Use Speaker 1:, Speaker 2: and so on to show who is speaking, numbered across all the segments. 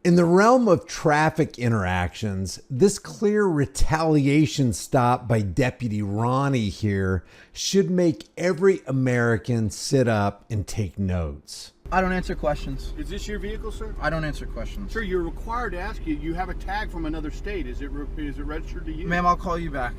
Speaker 1: In the realm of traffic interactions, this clear retaliation stop by Deputy Ronnie here should make every American sit up and take notes.
Speaker 2: I don't answer questions.
Speaker 3: Is this your vehicle, sir?
Speaker 2: I don't answer questions.
Speaker 3: Sir, you're required to ask you. You have a tag from another state. Is it registered to you?
Speaker 2: Ma'am, I'll call you back.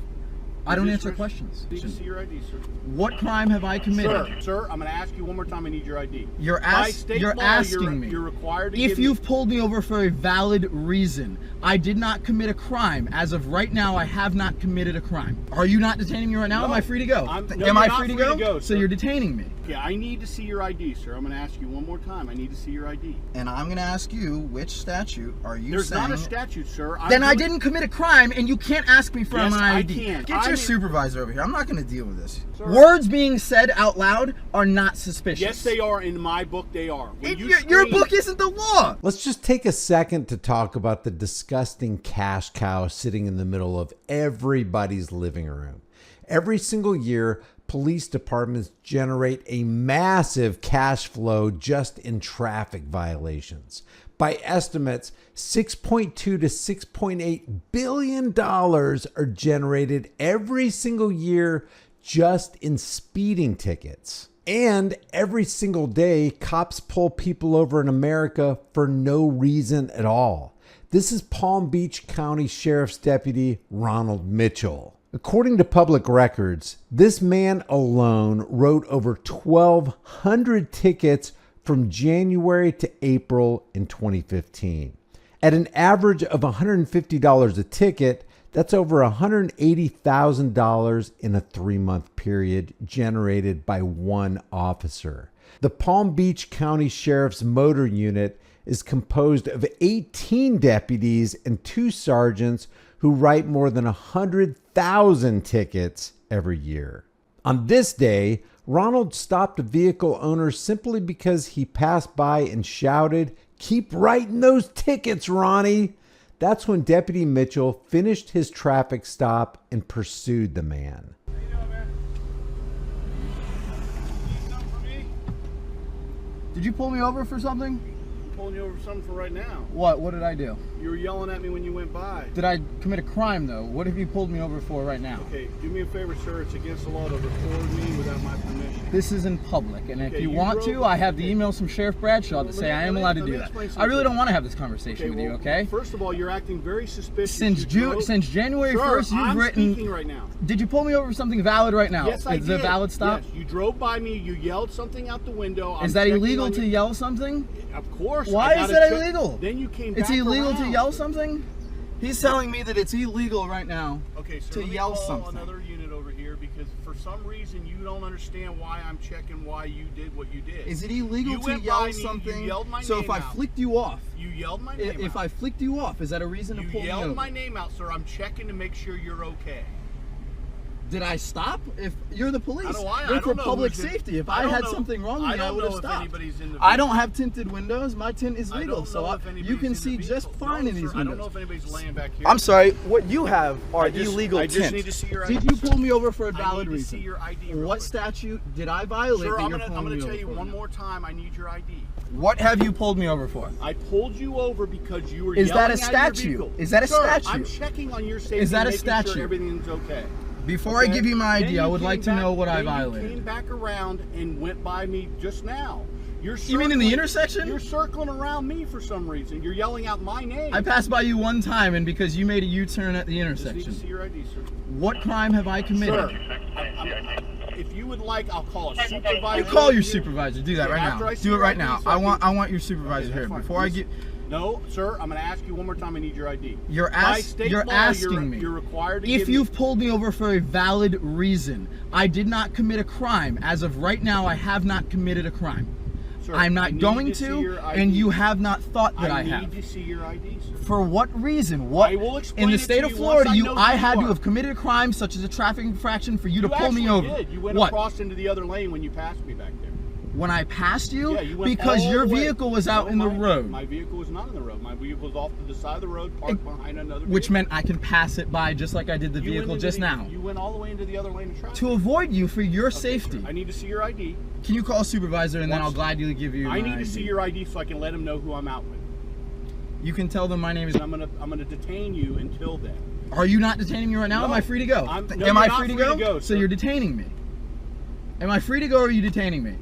Speaker 2: I don't answer questions.
Speaker 3: I need to see your ID, sir.
Speaker 2: What crime have I committed?
Speaker 3: Sir, I'm going to ask you one more time. I need your ID.
Speaker 2: You're asking me.
Speaker 3: You're required to
Speaker 2: if you've pulled me over for a valid reason, I did not commit a crime. As of right now, I have not committed a crime. Are you not detaining me right now?
Speaker 3: No,
Speaker 2: Am I free to go?
Speaker 3: Am
Speaker 2: I free to go? So you're detaining me.
Speaker 3: Yeah, I need to see your ID, sir. I'm going to ask you one more time. I need to see your ID.
Speaker 2: And I'm going to ask you, which statute are you
Speaker 3: There's
Speaker 2: saying?
Speaker 3: not a statute, sir.
Speaker 2: Then I didn't commit a crime, and you can't ask me for my ID.
Speaker 3: I can.
Speaker 2: Get your supervisor over here. I'm not going to deal with this.
Speaker 3: Sir.
Speaker 2: Words being said out loud are not suspicious.
Speaker 3: Yes, they are. In my book, they are.
Speaker 2: Your book isn't the law.
Speaker 1: Let's just take a second to talk about the disgusting cash cow sitting in the middle of everybody's living room. Every single year, police departments generate a massive cash flow just in traffic violations. By estimates, $6.2 to $6.8 billion are generated every single year just in speeding tickets. And every single day, cops pull people over in America for no reason at all. This is Palm Beach County Sheriff's Deputy Ronald Mitchell. According to public records, this man alone wrote over 1,200 tickets from January to April in 2015. At an average of $150 a ticket, that's over $180,000 in a 3-month period generated by one officer. The Palm Beach County Sheriff's Motor Unit is composed of 18 deputies and 2 sergeants who write more than 100,000 tickets every year. On this day, Ronald stopped a vehicle owner simply because he passed by and shouted, "Keep writing those tickets, Ronnie." That's when Deputy Mitchell finished his traffic stop and pursued the man.
Speaker 3: How you doing, man? Need something for me?
Speaker 2: Did you pull me over for something?
Speaker 3: I'm pulling you over for something for right now.
Speaker 2: What? What did I do?
Speaker 3: You were yelling at me when you went by.
Speaker 2: Did I commit a crime, though? What have you pulled me over for right now?
Speaker 3: Okay, do me a favor, sir. It's against the law to record me without my permission.
Speaker 2: This is in public, and if
Speaker 3: Okay,
Speaker 2: you
Speaker 3: you
Speaker 2: want
Speaker 3: drove-
Speaker 2: to, I have the
Speaker 3: okay.
Speaker 2: emails from Sheriff Bradshaw that say I am allowed to do that. I really don't want to have this conversation with you, okay?
Speaker 3: First of all, you're acting very suspicious.
Speaker 2: Since January 1st, you've
Speaker 3: I'm
Speaker 2: written...
Speaker 3: speaking right now.
Speaker 2: Did you pull me over for something valid right now?
Speaker 3: Yes, I
Speaker 2: Is
Speaker 3: did.
Speaker 2: it a valid stop?
Speaker 3: Yes, you drove by me, you yelled something out the window.
Speaker 2: Is that illegal to yell something?
Speaker 3: Of course.
Speaker 2: Why is that illegal?
Speaker 3: Then you came back
Speaker 2: It's illegal to
Speaker 3: around.
Speaker 2: yell something? He's telling me that it's illegal right now
Speaker 3: Okay, so
Speaker 2: to
Speaker 3: let me
Speaker 2: yell
Speaker 3: call
Speaker 2: something.
Speaker 3: another unit over here because for some reason you don't understand why I'm checking why you did what you did.
Speaker 2: Is it illegal
Speaker 3: You
Speaker 2: to
Speaker 3: went by
Speaker 2: yell
Speaker 3: me,
Speaker 2: something?
Speaker 3: You yelled my
Speaker 2: So
Speaker 3: name
Speaker 2: if I
Speaker 3: out.
Speaker 2: flicked you off,
Speaker 3: You yelled my name out.
Speaker 2: if I flicked you off, is that a reason to pull me
Speaker 3: You
Speaker 2: over?
Speaker 3: yelled my name out, sir. I'm checking to make sure you're okay.
Speaker 2: Did I stop? If you're the police,
Speaker 3: I
Speaker 2: you're for
Speaker 3: don't know
Speaker 2: public
Speaker 3: who's in-
Speaker 2: safety. If
Speaker 3: I
Speaker 2: I
Speaker 3: don't
Speaker 2: had
Speaker 3: know-
Speaker 2: something wrong with me, I would have
Speaker 3: if
Speaker 2: stopped.
Speaker 3: anybody's in the
Speaker 2: I don't have tinted windows. My tint is
Speaker 3: I
Speaker 2: legal,
Speaker 3: don't
Speaker 2: so
Speaker 3: know if anybody's
Speaker 2: you can
Speaker 3: in the
Speaker 2: see just
Speaker 3: vehicle.
Speaker 2: fine
Speaker 3: No,
Speaker 2: in these
Speaker 3: sir,
Speaker 2: windows.
Speaker 3: I don't know if anybody's laying back here.
Speaker 2: I'm sorry. What you have are
Speaker 3: I just
Speaker 2: tints.
Speaker 3: need to see your ID.
Speaker 2: Did you pull me over for a
Speaker 3: I
Speaker 2: valid
Speaker 3: need to
Speaker 2: reason?
Speaker 3: see your ID real
Speaker 2: What
Speaker 3: quick.
Speaker 2: statute did I violate
Speaker 3: Sir,
Speaker 2: that
Speaker 3: I'm
Speaker 2: you're
Speaker 3: gonna
Speaker 2: pulling me
Speaker 3: tell
Speaker 2: over
Speaker 3: you
Speaker 2: for
Speaker 3: one
Speaker 2: now?
Speaker 3: more time. I need your ID.
Speaker 2: What have you pulled me over for?
Speaker 3: I pulled you over because you were
Speaker 2: Is that
Speaker 3: yelling
Speaker 2: a
Speaker 3: at your
Speaker 2: statute?
Speaker 3: vehicle.
Speaker 2: Is that a
Speaker 3: Sir,
Speaker 2: statute?
Speaker 3: I'm checking on your safety.
Speaker 2: Is that a
Speaker 3: making
Speaker 2: statute?
Speaker 3: Sure everything's okay.
Speaker 2: Before I give you my ID, I would like to know what I
Speaker 3: You
Speaker 2: violated.
Speaker 3: came back around and went by me just now.
Speaker 2: You mean in the intersection?
Speaker 3: You're circling around me for some reason. You're yelling out my name.
Speaker 2: I passed by you one time, and because you made a U-turn at the
Speaker 3: Just need to
Speaker 2: intersection.
Speaker 3: see your ID, sir.
Speaker 2: What crime have I committed?
Speaker 3: Sir, if you would like, I'll call a supervisor.
Speaker 2: You call your
Speaker 3: here.
Speaker 2: supervisor. Do that right
Speaker 3: After
Speaker 2: now.
Speaker 3: I see
Speaker 2: Do it
Speaker 3: your
Speaker 2: right
Speaker 3: ID,
Speaker 2: now.
Speaker 3: so
Speaker 2: I
Speaker 3: can-
Speaker 2: want your supervisor
Speaker 3: Okay,
Speaker 2: here
Speaker 3: that's fine.
Speaker 2: before I get.
Speaker 3: No, sir. I'm going to ask you one more time. I need your ID.
Speaker 2: You're
Speaker 3: By state law,
Speaker 2: asking me.
Speaker 3: You're required to
Speaker 2: If
Speaker 3: give me-
Speaker 2: you've pulled me over for a valid reason, I did not commit a crime. As of right now, I have not committed a crime.
Speaker 3: Sir,
Speaker 2: I'm
Speaker 3: I
Speaker 2: not
Speaker 3: need
Speaker 2: going
Speaker 3: to see
Speaker 2: to,
Speaker 3: your ID.
Speaker 2: and you have not thought that I
Speaker 3: I
Speaker 2: have.
Speaker 3: need to see your ID, sir.
Speaker 2: For what reason? What?
Speaker 3: I will explain
Speaker 2: in the
Speaker 3: it to
Speaker 2: state of
Speaker 3: you
Speaker 2: Florida,
Speaker 3: once I know
Speaker 2: I
Speaker 3: who
Speaker 2: had
Speaker 3: you
Speaker 2: to
Speaker 3: are.
Speaker 2: have committed a crime such as a traffic infraction for you to pull me
Speaker 3: actually
Speaker 2: over.
Speaker 3: Did. You went
Speaker 2: What?
Speaker 3: across into the other lane when you passed me back there.
Speaker 2: When I passed you?
Speaker 3: Yeah, you went
Speaker 2: Because
Speaker 3: all
Speaker 2: your
Speaker 3: the way.
Speaker 2: vehicle was out
Speaker 3: No,
Speaker 2: in the
Speaker 3: my-
Speaker 2: road.
Speaker 3: My vehicle was not in the road. My vehicle was off to the side of the road, parked behind another
Speaker 2: Which
Speaker 3: vehicle.
Speaker 2: meant I can pass it by just like I did the
Speaker 3: You went
Speaker 2: vehicle
Speaker 3: into
Speaker 2: just
Speaker 3: the-
Speaker 2: now.
Speaker 3: You went all the way into the other lane of traffic.
Speaker 2: To avoid you for your
Speaker 3: Okay,
Speaker 2: safety.
Speaker 3: sir. I need to see your ID.
Speaker 2: Can you call a supervisor and then I'll
Speaker 3: Once-
Speaker 2: gladly give you
Speaker 3: I
Speaker 2: my
Speaker 3: need to see
Speaker 2: ID.
Speaker 3: your ID so I can let him know who I'm out with.
Speaker 2: You can tell them my name is.
Speaker 3: I'm gonna detain you until then.
Speaker 2: Are you not detaining me right now?
Speaker 3: No.
Speaker 2: Am I free to go?
Speaker 3: No,
Speaker 2: Am I
Speaker 3: you're
Speaker 2: free to
Speaker 3: not
Speaker 2: go? So
Speaker 3: sir.
Speaker 2: you're detaining me. Am I free to go or are you detaining me?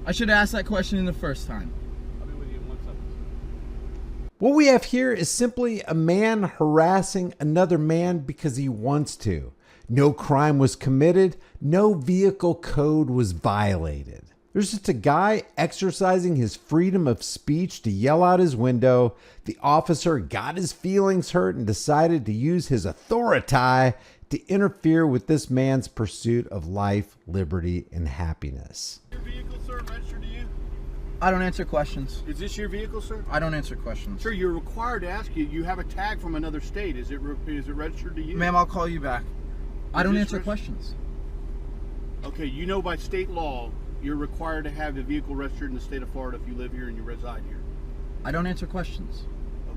Speaker 2: I should have asked that question in the first time.
Speaker 3: I'll be with you in 1 second.
Speaker 1: What we have here is simply a man harassing another man because he wants to. No crime was committed. No vehicle code was violated. There's just a guy exercising his freedom of speech to yell out his window. The officer got his feelings hurt and decided to use his authority to interfere with this man's pursuit of life, liberty, and happiness.
Speaker 3: Your vehicle, sir, registered to you?
Speaker 2: I don't answer questions.
Speaker 3: Is this your vehicle, sir?
Speaker 2: I don't answer questions.
Speaker 3: Sir, you're required to ask you. You have a tag from another state. Is it registered to you?
Speaker 2: Ma'am, I'll call you back. I don't
Speaker 3: this
Speaker 2: answer
Speaker 3: reg-
Speaker 2: questions.
Speaker 3: Okay, you know by state law, you're required to have the vehicle registered in the state of Florida if you live here and you reside here.
Speaker 2: I don't answer questions.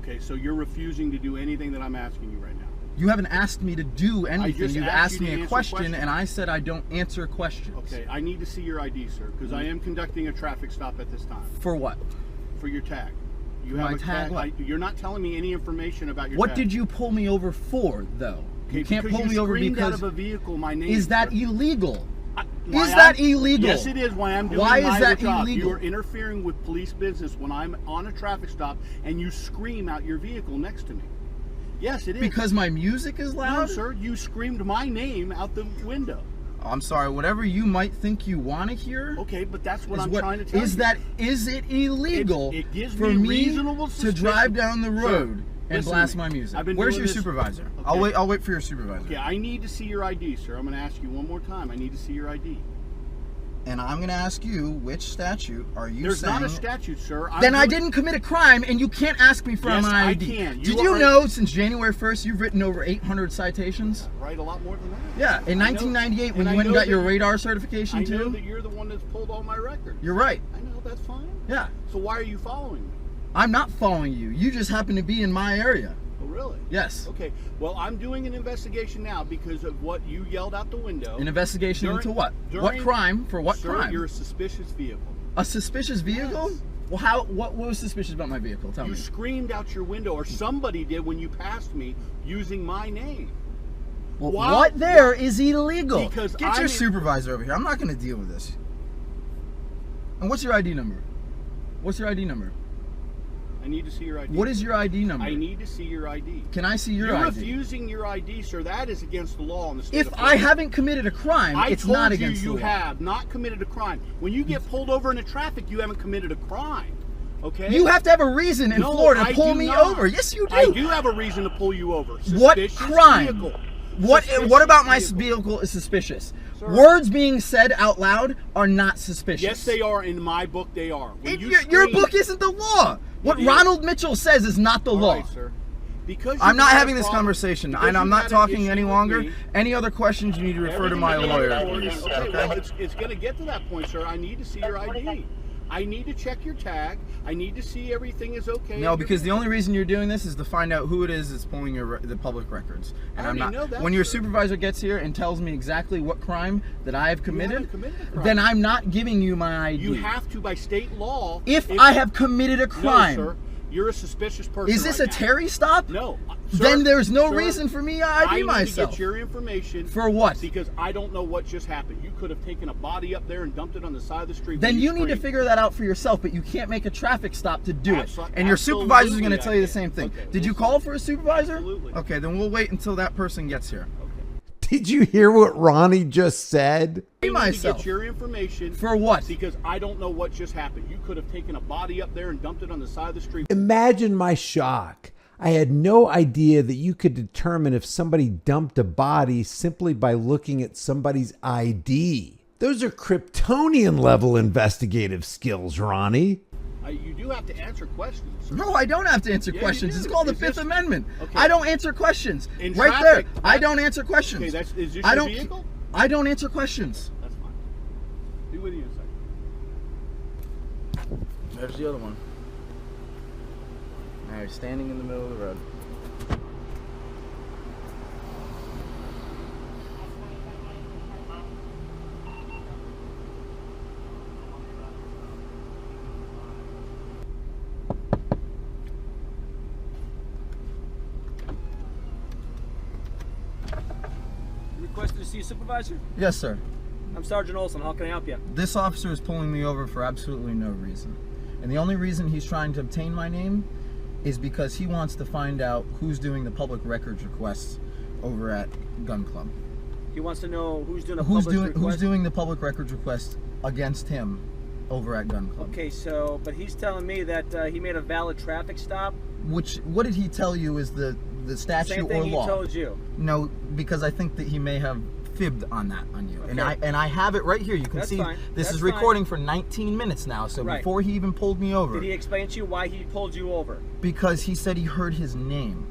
Speaker 3: Okay, so you're refusing to do anything that I'm asking you right now.
Speaker 2: You haven't asked me to do anything.
Speaker 3: just
Speaker 2: You've
Speaker 3: asked
Speaker 2: asked
Speaker 3: you to
Speaker 2: me a
Speaker 3: answer
Speaker 2: question
Speaker 3: questions.
Speaker 2: and I said I don't answer questions.
Speaker 3: Okay, I need to see your ID, sir, because I am conducting a traffic stop at this time
Speaker 2: For what?
Speaker 3: for your tag. You
Speaker 2: My
Speaker 3: have a
Speaker 2: tag what?
Speaker 3: you're not telling me any information about your
Speaker 2: What
Speaker 3: tag.
Speaker 2: did you pull me over for, though?
Speaker 3: Okay,
Speaker 2: You can't
Speaker 3: because
Speaker 2: pull me over
Speaker 3: screamed out
Speaker 2: because...
Speaker 3: of a vehicle my name.
Speaker 2: Is that
Speaker 3: sir.
Speaker 2: illegal?
Speaker 3: Why
Speaker 2: Is that
Speaker 3: I'm-
Speaker 2: illegal?
Speaker 3: Yes, it is. Why I'm doing
Speaker 2: Why is
Speaker 3: my
Speaker 2: that
Speaker 3: job.
Speaker 2: illegal?
Speaker 3: You are interfering with police business when I'm on a traffic stop and you scream out your vehicle next to me. Yes, it is.
Speaker 2: Because my music is
Speaker 3: no,
Speaker 2: loud?
Speaker 3: sir, you screamed my name out the window.
Speaker 2: I'm sorry, whatever you might think you want to hear...
Speaker 3: Okay, but that's what
Speaker 2: is
Speaker 3: I'm
Speaker 2: what-
Speaker 3: trying to tell
Speaker 2: is
Speaker 3: you.
Speaker 2: that is it illegal
Speaker 3: It gives
Speaker 2: for
Speaker 3: me
Speaker 2: me
Speaker 3: reasonable
Speaker 2: to
Speaker 3: suspicion.
Speaker 2: drive down the
Speaker 3: Sir,
Speaker 2: road and
Speaker 3: listen to
Speaker 2: blast
Speaker 3: me.
Speaker 2: my music?
Speaker 3: I've been
Speaker 2: Where's
Speaker 3: doing
Speaker 2: your
Speaker 3: this-
Speaker 2: supervisor?
Speaker 3: Okay.
Speaker 2: I'll wait for your supervisor.
Speaker 3: Okay, I need to see your ID, sir. I'm going to ask you one more time. I need to see your ID.
Speaker 2: And I'm going to ask you, which statute are you
Speaker 3: There's
Speaker 2: saying...
Speaker 3: not a statute, sir.
Speaker 2: Then I didn't commit a crime, and you can't ask me for
Speaker 3: Yes,
Speaker 2: my
Speaker 3: I
Speaker 2: ID.
Speaker 3: can.
Speaker 2: Did
Speaker 3: You
Speaker 2: you
Speaker 3: are-
Speaker 2: know since January 1st you've written over 800 citations?
Speaker 3: Write a lot more than that.
Speaker 2: Yeah, in
Speaker 3: I know-
Speaker 2: 1998 when
Speaker 3: and
Speaker 2: you
Speaker 3: I
Speaker 2: went and
Speaker 3: know
Speaker 2: got your
Speaker 3: that-
Speaker 2: radar certification
Speaker 3: I know
Speaker 2: too.
Speaker 3: that you're the one that's pulled all my records.
Speaker 2: You're right.
Speaker 3: I know, that's fine.
Speaker 2: Yeah.
Speaker 3: So why are you following me?
Speaker 2: I'm not following you. You just happen to be in my area.
Speaker 3: Oh, really?
Speaker 2: Yes.
Speaker 3: Okay. Well, I'm doing an investigation now because of what you yelled out the window.
Speaker 2: An investigation
Speaker 3: During-
Speaker 2: into what? What
Speaker 3: during-
Speaker 2: crime? For what
Speaker 3: Sir,
Speaker 2: crime?
Speaker 3: you're a suspicious vehicle.
Speaker 2: A suspicious vehicle?
Speaker 3: Yes.
Speaker 2: Well, what was suspicious about my vehicle? Tell
Speaker 3: You
Speaker 2: me.
Speaker 3: screamed out your window, or somebody did when you passed me using my name.
Speaker 2: Well,
Speaker 3: Why-
Speaker 2: what there is illegal?
Speaker 3: Because
Speaker 2: Get
Speaker 3: I'm
Speaker 2: your
Speaker 3: in-
Speaker 2: supervisor over here. I'm not going to deal with this. And what's your ID number? What's your ID number?
Speaker 3: I need to see your ID.
Speaker 2: What is your ID number?
Speaker 3: I need to see your ID.
Speaker 2: Can I see your
Speaker 3: You're
Speaker 2: ID?
Speaker 3: refusing your ID, sir. That is against the law in the state
Speaker 2: If
Speaker 3: of
Speaker 2: I
Speaker 3: Florida.
Speaker 2: haven't committed a crime,
Speaker 3: I
Speaker 2: it's
Speaker 3: told
Speaker 2: not
Speaker 3: you
Speaker 2: against
Speaker 3: you
Speaker 2: the law.
Speaker 3: have not committed a crime. When you get pulled over in a traffic, you haven't committed a crime. Okay?
Speaker 2: You have to have a reason in
Speaker 3: No,
Speaker 2: Florida
Speaker 3: I
Speaker 2: to pull
Speaker 3: do
Speaker 2: me
Speaker 3: not.
Speaker 2: over. Yes, you do.
Speaker 3: I do have a reason to pull you over.
Speaker 2: What
Speaker 3: Suspicious
Speaker 2: crime?
Speaker 3: Vehicle.
Speaker 2: What
Speaker 3: Suspicious
Speaker 2: about my
Speaker 3: vehicle.
Speaker 2: vehicle is suspicious?
Speaker 3: Sir.
Speaker 2: Words being said out loud are not suspicious.
Speaker 3: Yes, they are. In my book, they are. When you
Speaker 2: Your
Speaker 3: scream-
Speaker 2: book isn't the law. What
Speaker 3: is.
Speaker 2: Ronald Mitchell says is not the
Speaker 3: All
Speaker 2: law.
Speaker 3: right, sir. Because
Speaker 2: I'm
Speaker 3: you've
Speaker 2: not
Speaker 3: had a
Speaker 2: having this
Speaker 3: problem-
Speaker 2: conversation,
Speaker 3: because
Speaker 2: and I'm
Speaker 3: you've
Speaker 2: not
Speaker 3: had an
Speaker 2: talking
Speaker 3: issue
Speaker 2: any
Speaker 3: with
Speaker 2: longer.
Speaker 3: me,
Speaker 2: Any other questions, you need to refer to my
Speaker 3: everything
Speaker 2: lawyer,
Speaker 3: that you're
Speaker 2: please.
Speaker 3: doing- Okay, well, it's going to get to that point, sir. I need to see your ID. I need to check your tag. I need to see everything is okay.
Speaker 2: No, because the only reason you're doing this is to find out who it is that's pulling the public records. And
Speaker 3: I
Speaker 2: I'm
Speaker 3: already
Speaker 2: not.
Speaker 3: know that,
Speaker 2: When your
Speaker 3: sir.
Speaker 2: supervisor gets here and tells me exactly what crime that I have committed,
Speaker 3: haven't committed a crime.
Speaker 2: then I'm not giving you my ID.
Speaker 3: You have to by state law.
Speaker 2: if I have committed a crime.
Speaker 3: No, sir. You're a suspicious person.
Speaker 2: Is this
Speaker 3: right
Speaker 2: a
Speaker 3: now.
Speaker 2: Terry stop?
Speaker 3: No.
Speaker 2: Then there's no
Speaker 3: sir,
Speaker 2: reason for me to ID
Speaker 3: I need
Speaker 2: myself.
Speaker 3: to get your information.
Speaker 2: For what?
Speaker 3: Because I don't know what just happened. You could have taken a body up there and dumped it on the side of the street.
Speaker 2: Then
Speaker 3: when
Speaker 2: you need to
Speaker 3: screamed.
Speaker 2: figure that out for yourself, but you can't make a traffic stop to do it.
Speaker 3: Absolutely,
Speaker 2: And your supervisor is going to
Speaker 3: I
Speaker 2: tell you the
Speaker 3: can.
Speaker 2: same thing.
Speaker 3: Okay,
Speaker 2: Did you
Speaker 3: we'll
Speaker 2: call for a supervisor?
Speaker 3: Absolutely.
Speaker 2: Okay, then we'll wait until that person gets here.
Speaker 3: Okay.
Speaker 1: Did you hear what Ronnie just said?
Speaker 3: I need to
Speaker 2: myself.
Speaker 3: get your information.
Speaker 2: For what?
Speaker 3: Because I don't know what just happened. You could have taken a body up there and dumped it on the side of the street.
Speaker 1: Imagine my shock. I had no idea that you could determine if somebody dumped a body simply by looking at somebody's ID. Those are Kryptonian level investigative skills, Ronnie.
Speaker 3: You do have to answer questions. sir.
Speaker 2: No, I don't have to answer
Speaker 3: Yeah,
Speaker 2: questions.
Speaker 3: you
Speaker 2: It's
Speaker 3: do.
Speaker 2: called the
Speaker 3: Is
Speaker 2: Fifth
Speaker 3: this-
Speaker 2: Amendment.
Speaker 3: Okay.
Speaker 2: I don't answer questions.
Speaker 3: In
Speaker 2: Right
Speaker 3: traffic,
Speaker 2: there. I
Speaker 3: that-
Speaker 2: don't answer questions.
Speaker 3: Okay, is this
Speaker 2: I
Speaker 3: your
Speaker 2: don't.
Speaker 3: vehicle?
Speaker 2: I don't answer questions.
Speaker 3: That's fine. Be with you in a second.
Speaker 2: There's the other one. Now you're standing in the middle of the road.
Speaker 4: requested to see a supervisor?
Speaker 2: Yes, sir.
Speaker 4: I'm Sergeant Olson. How can I help you?
Speaker 2: This officer is pulling me over for absolutely no reason. And the only reason he's trying to obtain my name is because he wants to find out who's doing the public records requests over at Gun Club.
Speaker 4: He wants to know who's doing a
Speaker 2: Who's
Speaker 4: public request?
Speaker 2: who's doing the public records request against him over at Gun Club.
Speaker 4: Okay, so, but he's telling me that he made a valid traffic stop.
Speaker 2: What did he tell you is the statute
Speaker 4: Same
Speaker 2: or
Speaker 4: thing
Speaker 2: law?
Speaker 4: he told you.
Speaker 2: No, because I think that he may have fibbed on that on you.
Speaker 4: Okay.
Speaker 2: And I have it right here. You can
Speaker 4: That's
Speaker 2: see
Speaker 4: fine.
Speaker 2: this
Speaker 4: That's
Speaker 2: is
Speaker 4: fine.
Speaker 2: recording for 19 minutes now. So
Speaker 4: Right.
Speaker 2: before he even pulled me over,
Speaker 4: Did he explain to you why he pulled you over?
Speaker 2: because he said he heard his name.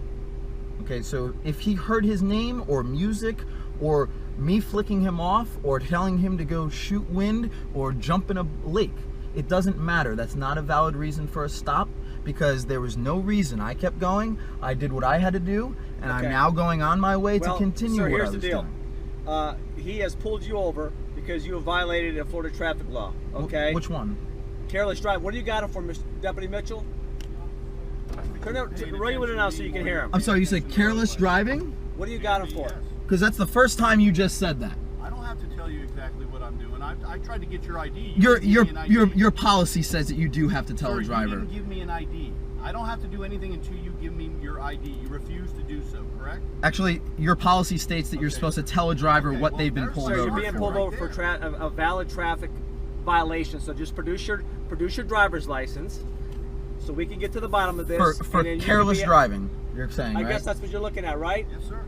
Speaker 2: Okay, so if he heard his name or music or me flicking him off or telling him to go shoot wind or jump in a lake, it doesn't matter. That's not a valid reason for a stop because there was no reason. I kept going. I did what I had to do, and I'm
Speaker 4: Okay.
Speaker 2: now going on my way to continue
Speaker 4: sir,
Speaker 2: what I
Speaker 4: here's
Speaker 2: was
Speaker 4: the deal.
Speaker 2: doing.
Speaker 4: He has pulled you over because you have violated a Florida traffic law. Okay.
Speaker 2: Which one?
Speaker 4: Careless drive. What do you got him for, Mr. Deputy Mitchell? Turn it right with it now so you can hear him.
Speaker 2: I'm sorry, you said careless driving?
Speaker 4: What do you got him for?
Speaker 2: Because that's the first time you just said that.
Speaker 3: I don't have to tell you exactly what I'm doing. I tried to get your ID. You didn't give me an ID.
Speaker 2: Your policy says that you do have to tell
Speaker 3: Sir,
Speaker 2: a driver.
Speaker 3: You didn't give me an ID. I don't have to do anything until you give me your ID. You refuse to do so, correct?
Speaker 2: Actually, your policy states that you're supposed to tell a driver
Speaker 3: Okay,
Speaker 2: what
Speaker 3: well,
Speaker 2: they've been
Speaker 3: there's-
Speaker 2: pulled
Speaker 4: Sir,
Speaker 2: over
Speaker 4: you're being
Speaker 2: for.
Speaker 4: pulled
Speaker 3: right
Speaker 4: over for
Speaker 3: there.
Speaker 4: a valid traffic violation. So just produce your driver's license, so we can get to the bottom of this.
Speaker 2: For
Speaker 4: and then you
Speaker 2: careless
Speaker 4: can be-
Speaker 2: driving, you're saying,
Speaker 4: I
Speaker 2: right?
Speaker 4: guess that's what you're looking at, right?
Speaker 3: Yes, sir.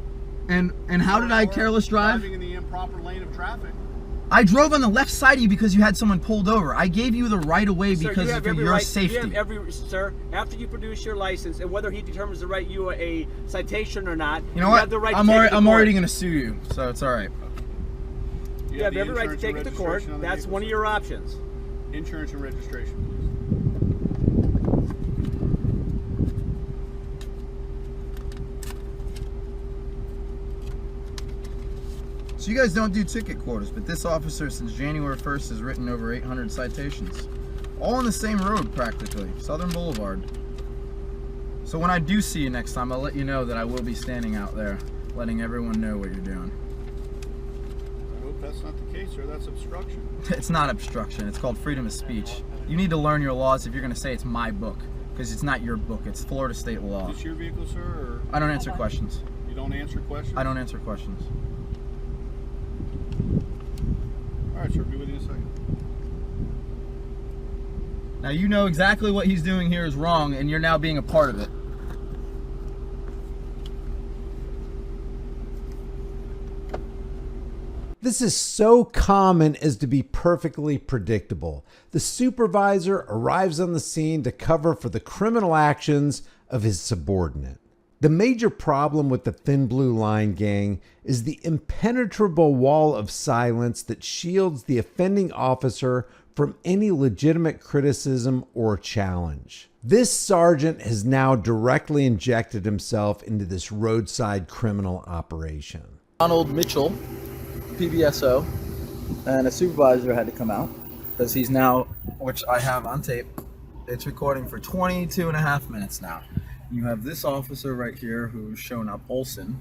Speaker 2: And how did I careless drive?
Speaker 3: Driving in the improper lane of traffic.
Speaker 2: I drove on the left side of you because you had someone pulled over. I gave you the right of way
Speaker 4: Sir,
Speaker 2: because
Speaker 4: you have
Speaker 2: of
Speaker 4: every
Speaker 2: your
Speaker 4: right,
Speaker 2: safety.
Speaker 4: You have every, sir, after you produce your license, and whether he determines to write you a citation or not,
Speaker 2: You know what?
Speaker 4: have the right to
Speaker 2: I'm
Speaker 4: take it
Speaker 2: already,
Speaker 4: to
Speaker 2: I'm
Speaker 4: court.
Speaker 2: already going to sue you, so it's all right.
Speaker 4: You have
Speaker 3: the
Speaker 4: every right to
Speaker 3: insurance
Speaker 4: take
Speaker 3: and
Speaker 4: it to court.
Speaker 3: registration on the
Speaker 4: That's
Speaker 3: vehicle,
Speaker 4: one of
Speaker 3: sir?
Speaker 4: your options.
Speaker 3: Insurance and registration, please.
Speaker 2: So you guys don't do ticket quotas, but this officer since January 1st has written over 800 citations. All on the same road practically, Southern Boulevard. So when I do see you next time, I'll let you know that I will be standing out there, letting everyone know what you're doing.
Speaker 3: I hope that's not the case, sir. That's obstruction.
Speaker 2: It's not obstruction, it's called freedom of speech. You need to learn your laws if you're gonna say it's my book, because it's not your book, it's Florida state law.
Speaker 3: Is this your vehicle, sir, or
Speaker 2: I don't answer questions.
Speaker 3: you don't answer questions?
Speaker 2: I don't answer questions.
Speaker 3: All right, sir. Be with you in a second.
Speaker 2: Now you know exactly what he's doing here is wrong, and you're now being a part of it.
Speaker 1: This is so common as to be perfectly predictable. The supervisor arrives on the scene to cover for the criminal actions of his subordinate. The major problem with the Thin Blue Line gang is the impenetrable wall of silence that shields the offending officer from any legitimate criticism or challenge. This sergeant has now directly injected himself into this roadside criminal operation.
Speaker 2: Donald Mitchell, PBSO, and a supervisor had to come out because he's now, which I have on tape, it's recording for 22 and a half minutes now. You have this officer right here who's shown up, Olson,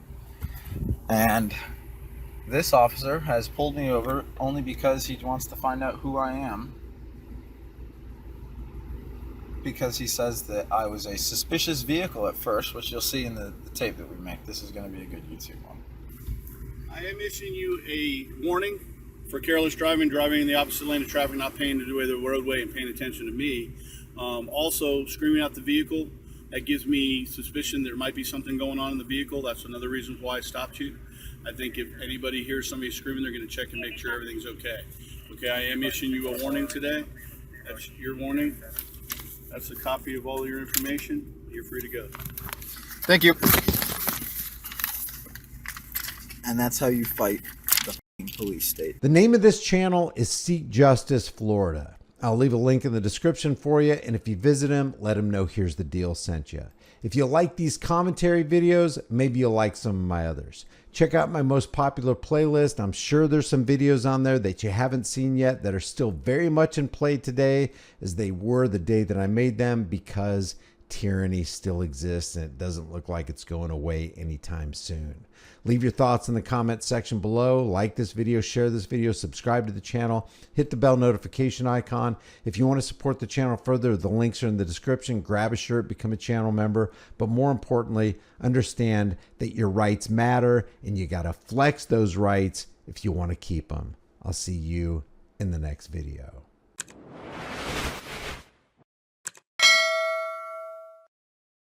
Speaker 2: and this officer has pulled me over only because he wants to find out who I am, because he says that I was a suspicious vehicle at first, which you'll see in the tape that we make. This is going to be a good YouTube one.
Speaker 3: I am issuing you a warning for careless driving, driving in the opposite lane of traffic, not paying the way of the roadway and paying attention to me. Also, screaming out the vehicle, that gives me suspicion there might be something going on in the vehicle. That's another reason why I stopped you. I think if anybody hears somebody screaming, they're going to check and make sure everything's okay. Okay, I am issuing you a warning today. That's your warning. That's a copy of all your information. You're free to go.
Speaker 2: Thank you. And that's how you fight the f***ing police state.
Speaker 1: The name of this channel is Seek Justice Florida. I'll leave a link in the description for you, and if you visit him, let him know Here's the Deal sent you. If you like these commentary videos, maybe you'll like some of my others. Check out my most popular playlist. I'm sure there's some videos on there that you haven't seen yet that are still very much in play today as they were the day that I made them, because tyranny still exists, and it doesn't look like it's going away anytime soon. Leave your thoughts in the comment section below. Like this video, share this video, subscribe to the channel, hit the bell notification icon. If you want to support the channel further, the links are in the description. Grab a shirt, become a channel member. But more importantly, understand that your rights matter, and you got to flex those rights if you want to keep them. I'll see you in the next video.